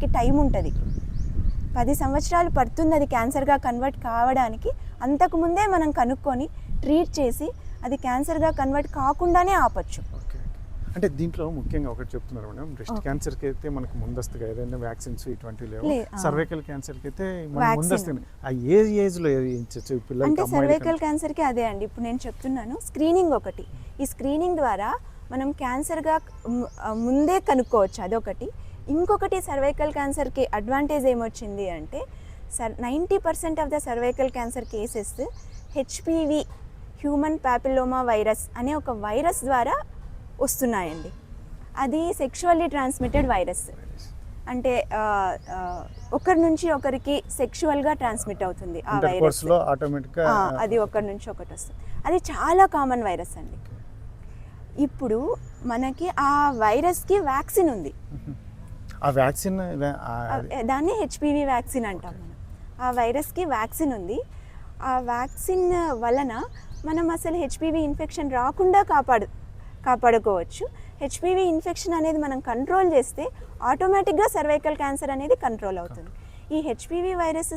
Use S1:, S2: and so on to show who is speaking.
S1: దానికి టైం ఉంటుంది. 10 సంవత్సరాలు పడుతుంది అది క్యాన్సర్గా కన్వర్ట్ కావడానికి. అంతకుముందే మనం కనుక్కొని ట్రీట్ చేసి అది క్యాన్సర్గా కన్వర్ట్ కాకుండానే ఆపచ్చు.
S2: అంటే దీంట్లో ముఖ్యంగా ఒకటి చెప్తున్నారు మేడం, బ్రెస్ట్ క్యాన్సర్కి అయితే మనకు ముందస్తుగా ఏదైనా వ్యాక్సిన్స్ ఇటువంటివి లేవు. సర్వైకల్ క్యాన్సర్కి అయితే ముందస్తుగా ఏ ఏజ్లో వేయించవచ్చు పిల్లలకి?
S1: అంటే సర్వైకల్ క్యాన్సర్కి అదే అండి ఇప్పుడు నేను చెప్తున్నాను, స్క్రీనింగ్ ఒకటి. ఈ స్క్రీనింగ్ ద్వారా మనం క్యాన్సర్గా ముందే కనుక్కోవచ్చు, అదొకటి. ఇంకొకటి సర్వైకల్ క్యాన్సర్కి అడ్వాంటేజ్ ఏమొచ్చింది అంటే 90% of the cervical cancer cases HPV human papilloma virus అనే ఒక వైరస్ ద్వారా వస్తున్నాయండి. అది సెక్షువల్లీ ట్రాన్స్మిటెడ్ వైరస్. అంటే ఒకరి నుంచి ఒకరికి సెక్షువల్గా ట్రాన్స్మిట్ అవుతుంది ఆ వైరస్. అది ఒకరి నుంచి ఒకటి వస్తుంది. అది చాలా కామన్ వైరస్ అండి. ఇప్పుడు మనకి ఆ వైరస్కి వ్యాక్సిన్ ఉంది.
S2: ఆ వ్యాక్సిన్
S1: దాన్ని హెచ్పివి వ్యాక్సిన్ అంటాం మనం. ఆ వైరస్కి వ్యాక్సిన్ ఉంది. ఆ వ్యాక్సిన్ వలన మనం అసలు హెచ్పివి ఇన్ఫెక్షన్ రాకుండా కాపాడుకోవచ్చు. హెచ్పివి ఇన్ఫెక్షన్ అనేది మనం కంట్రోల్ చేస్తే ఆటోమేటిక్గా సర్వైకల్ క్యాన్సర్ అనేది కంట్రోల్ అవుతుంది. ఈ హెచ్పివి వైరస్